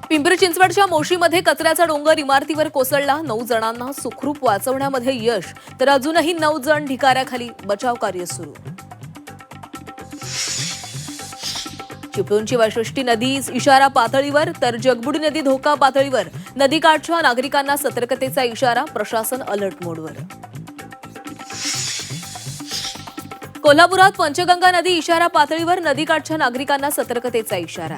पिंपरी चिंचवडच्या मोशीमध्ये कचऱ्याचा डोंगर इमारतीवर कोसळला. 9 जणांना सुखरूप वाचवण्यामध्ये यश, तर अजूनही 9 जण ढिगाऱ्याखाली. बचाव कार्य सुरू. चिपळूणची वाशिष्ठी नदी इशारा पातळीवर, तर जगबुडी नदी धोका पातळीवर. नदीकाठच्या नागरिकांना सतर्कतेचा इशारा. प्रशासन अलर्ट मोडवर. कोल्हापुरात पंचगंगा नदी इशारा पातळीवर. नदीकाठच्या नागरिकांना सतर्कतेचा इशारा.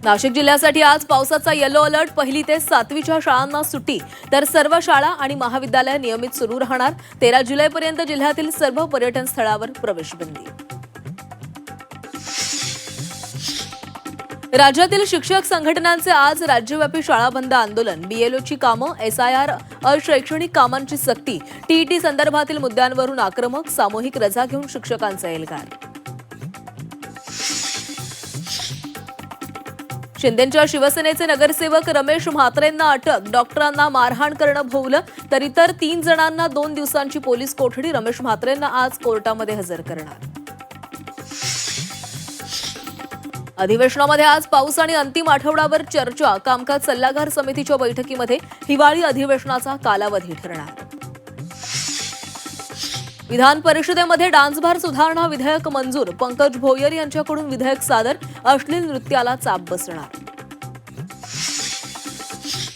नाशिक जिल्ह्यासाठी आज पावसाचा येलो अलर्ट. 1ली ते 7वीच्या शाळांना सुट्टी, तर सर्व शाळा आणि महाविद्यालय नियमित सुरू राहणार. 13 जुलैपर्यंत जिल्ह्यातील सर्व पर्यटन स्थळावर प्रवेशबंदी. राज्यातील शिक्षक संघटनांचे आज राज्यव्यापी शाळा बंद आंदोलन. बीएलओची कामं, एसआयआर, अशैक्षणिक कामांची सक्ती, टीईटी संदर्भातील मुद्द्यांवरून आक्रमक. सामूहिक रजा घेऊन शिक्षकांचा एल्गार. शिंदेंच्या शिवसेनेचे नगरसेवक रमेश म्हात्रेंना अटक. डॉक्टरांना मारहाण करणं भोवलं, तर इतर 3 जणांना 2 दिवसांची पोलीस कोठडी. रमेश म्हात्रेंना आज कोर्टामध्ये हजर करणार. अधिवेशनामध्ये आज पाऊस आणि अंतिम आठवड्यावर चर्चा. कामकाज सल्लागार समितीच्या बैठकीमध्ये हिवाळी अधिवेशनाचा कालावधी ठरणार. विधान परिषदेमध्ये डान्सबार सुधारणा विधेयक मंजूर. पंकज भोयर यांच्याकडून विधेयक सादर. अश्लील नृत्याला चाप बसणार.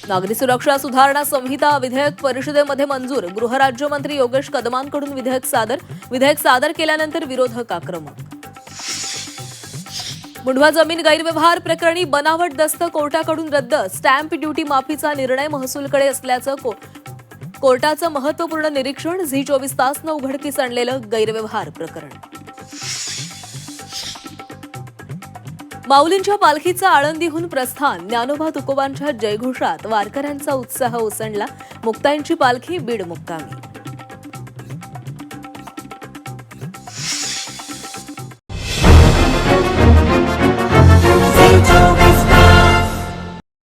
नागरी सुरक्षा सुधारणा संहिता विधेयक परिषदेमध्ये मंजूर. गृहराज्यमंत्री योगेश कदमांकडून विधेयक सादर. विधेयक सादर केल्यानंतर विरोधक आक्रमक. मुंढवा जमीन गैरव्यवहार प्रकरणी बनावट दस्त कोर्टाकडून रद्द. स्टॅम्प ड्युटी माफीचा निर्णय महसूलकडे असल्याचं कोर्टाचं महत्वपूर्ण निरीक्षण. झी 24 तासनं उघडकीस आणलेलं गैरव्यवहार प्रकरण. माऊलींच्या पालखीचा आळंदीहून प्रस्थान. ज्ञानोबा तुकोबांच्या जयघोषात वारकऱ्यांचा उत्साह ओसंडला. मुक्ताईंची पालखी बीड मुक्कामी.